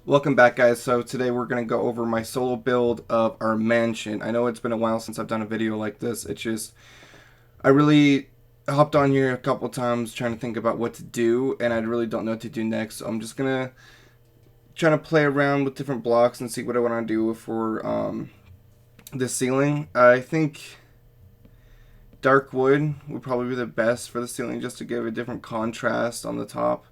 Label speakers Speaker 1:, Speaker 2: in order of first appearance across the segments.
Speaker 1: Welcome back, guys. So today we're going to go over my solo build of our mansion. I know it's been a while since I've done a video like this. It's just, I really hopped on here a couple times trying to think about what to do, and I really don't know what to do next. So I'm just going to try to play around with different blocks and see what I want to do for the ceiling. I think dark wood would probably be the best for the ceiling, just to give a different contrast on the top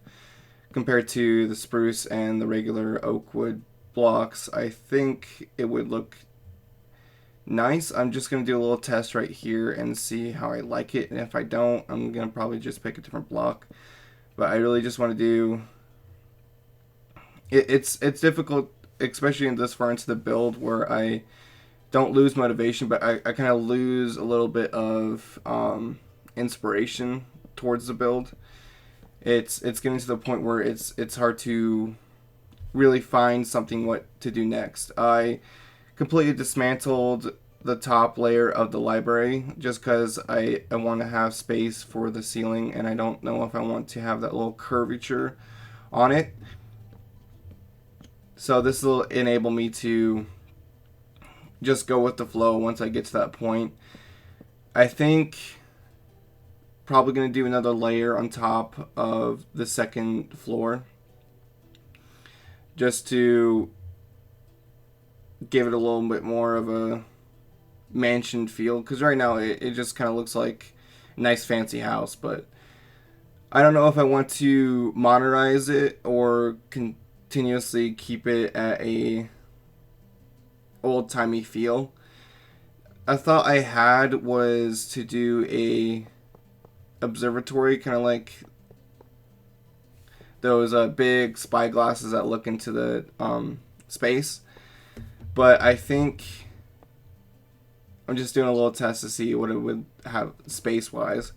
Speaker 1: compared to the spruce and the regular oak wood blocks. I think it would look nice. I'm just going to do a little test right here and see how I like it. And if I don't, I'm going to probably just pick a different block. But I really just want to do... It's difficult, especially in this far into the build, where I don't lose motivation, but I kind of lose a little bit of inspiration towards the build. It's getting to the point where it's hard to really find something what to do next. I completely dismantled the top layer of the library just because I want to have space for the ceiling, and I don't know if I want to have that little curvature on it. So this will enable me to just go with the flow once I get to that point. I think probably going to do another layer on top of the second floor just to give it a little bit more of a mansion feel, because right now it just kind of looks like a nice fancy house. But I don't know if I want to modernize it or continuously keep it at a old-timey feel. A thought I had was to do a observatory, kind of like those big spy glasses that look into the space. But I think I'm just doing a little test to see what it would have space-wise.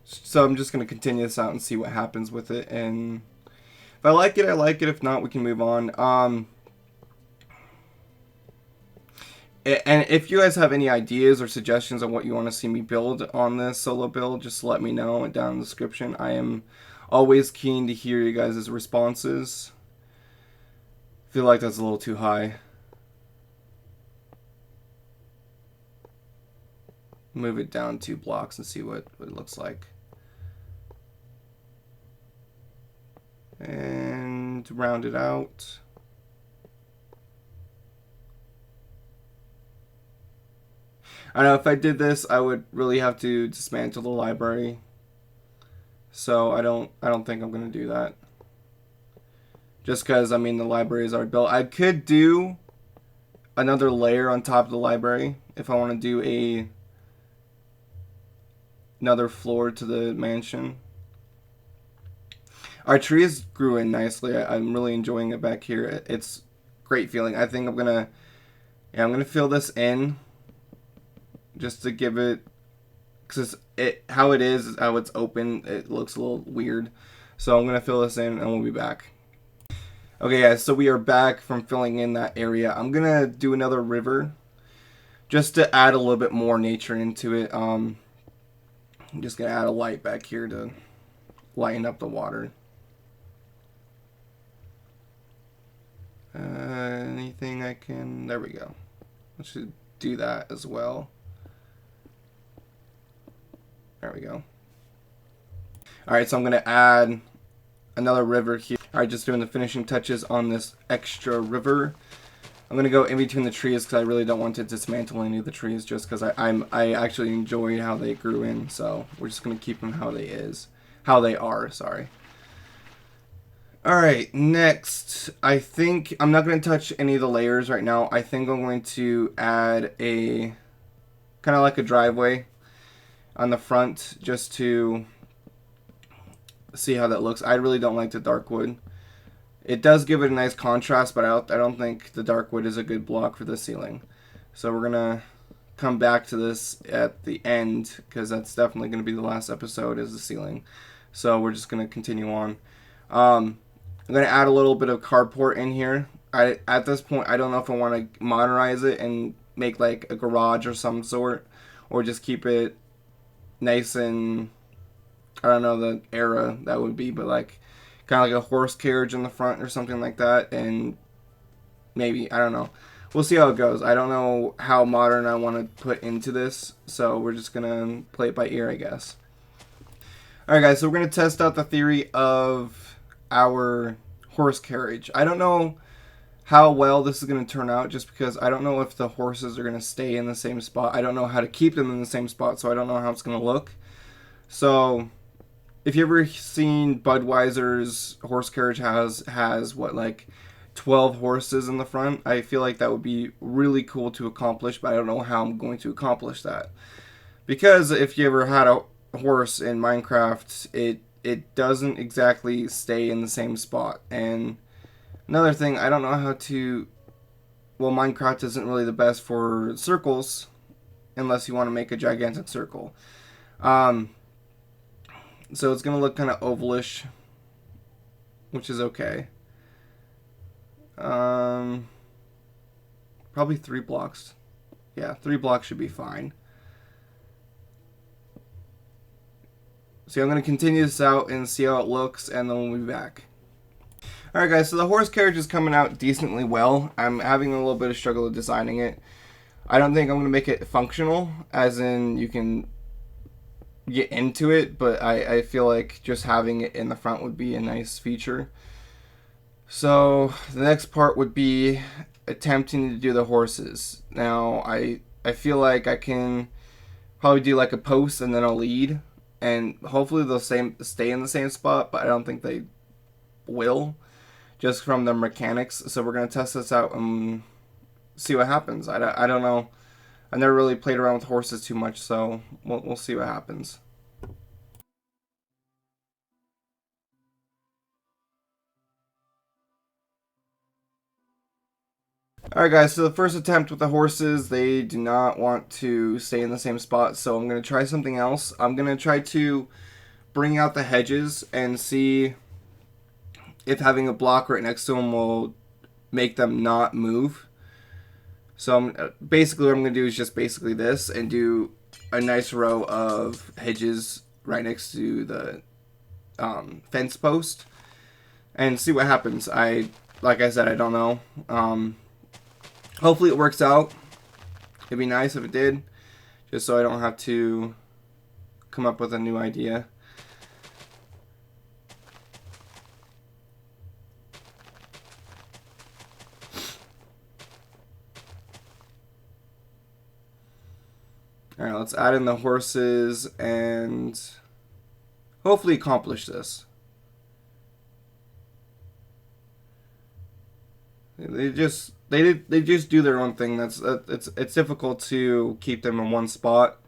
Speaker 1: So I'm just going to continue this out and see what happens with it. And if I like it, I like it. If not, we can move on. And if you guys have any ideas or suggestions on what you want to see me build on this solo build, just let me know down in the description. I am always keen to hear you guys' responses. I feel like that's a little too high. Move it down 2 blocks and see what it looks like. And round it out. I know if I did this, I would really have to dismantle the library. So I don't think I'm gonna do that. Just because, I mean, the libraries are built. I could do another layer on top of the library if I want to do another floor to the mansion. Our trees grew in nicely. I'm really enjoying it back here. It's great feeling. I think I'm gonna fill this in just to give it, because how it is how it's open, it looks a little weird. So I'm gonna fill this in and we'll be back. Okay, guys, so we are back from filling in that area. I'm gonna do another river just to add a little bit more nature into it. I'm just gonna add a light back here to lighten up the water. Anything I can... There we go. I should do that as well. There we go. Alright, so I'm going to add another river here. Alright, just doing the finishing touches on this extra river. I'm going to go in between the trees because I really don't want to dismantle any of the trees, just because I actually enjoy how they grew in. So we're just going to keep them how they are, sorry. Alright, next, I think I'm not going to touch any of the layers right now. I think I'm going to add a kind of like a driveway on the front just to see how that looks. I really don't like the dark wood. It does give it a nice contrast, but I don't think the dark wood is a good block for the ceiling. So we're going to come back to this at the end, because that's definitely going to be the last episode, is the ceiling. So we're just going to continue on. I'm going to add a little bit of carport in here. At this point, I don't know if I want to modernize it and make like a garage or some sort, or just keep it nice and, I don't know the era that would be, but like kind of like a horse carriage in the front or something like that, and maybe, I don't know. We'll see how it goes. I don't know how modern I want to put into this, so we're just gonna play it by ear, I guess. Alright guys, so we're gonna test out the theory of our horse carriage. I don't know how well this is going to turn out, just because I don't know if the horses are going to stay in the same spot. I don't know how to keep them in the same spot, so I don't know how it's going to look. So if you ever seen Budweiser's horse carriage has what, like 12 horses in the front, I feel like that would be really cool to accomplish, but I don't know how I'm going to accomplish that. Because if you ever had a horse in Minecraft, it doesn't exactly stay in the same spot. And another thing, I don't know how to... Well, Minecraft isn't really the best for circles, unless you want to make a gigantic circle. So it's going to look kind of ovalish, which is okay. Probably 3 blocks. Yeah, 3 blocks should be fine. So I'm going to continue this out and see how it looks, and then we'll be back. Alright guys, so the horse carriage is coming out decently well. I'm having a little bit of struggle designing it. I don't think I'm going to make it functional, as in you can get into it, but I feel like just having it in the front would be a nice feature. So the next part would be attempting to do the horses. Now I feel like I can probably do like a post and then a lead, and hopefully they'll stay in the same spot, but I don't think they will, just from the mechanics. So we're going to test this out and see what happens. I don't know. I've never really played around with horses too much, so we'll see what happens. Alright guys, so the first attempt with the horses, they do not want to stay in the same spot, so I'm going to try something else. I'm going to try to bring out the hedges and see if having a block right next to them will make them not move. So basically what I'm going to do is just basically this, and do a nice row of hedges right next to the fence post, and see what happens. Like I said, I don't know. Hopefully it works out. It'd be nice if it did, just so I don't have to come up with a new idea. Alright, let's add in the horses and hopefully accomplish this. They just do their own thing. It's difficult to keep them in one spot.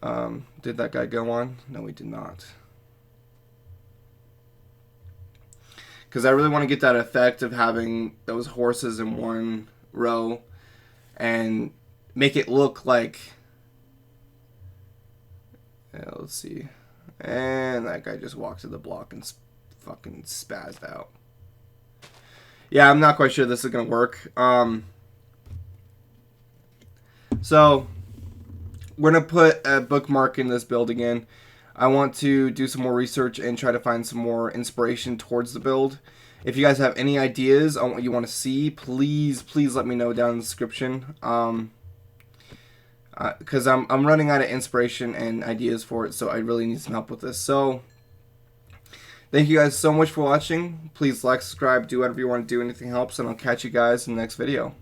Speaker 1: Did that guy go on? No, he did not. Because I really want to get that effect of having those horses in one row and make it look like... Yeah, let's see. And that guy just walked to the block and fucking spazzed out. Yeah, I'm not quite sure this is going to work. So, we're going to put a bookmark in this build again. I want to do some more research and try to find some more inspiration towards the build. If you guys have any ideas on what you want to see, please let me know down in the description. Because I'm running out of inspiration and ideas for it, so I really need some help with this. So, thank you guys so much for watching. Please like, subscribe, do whatever you want to do. Anything helps, and I'll catch you guys in the next video.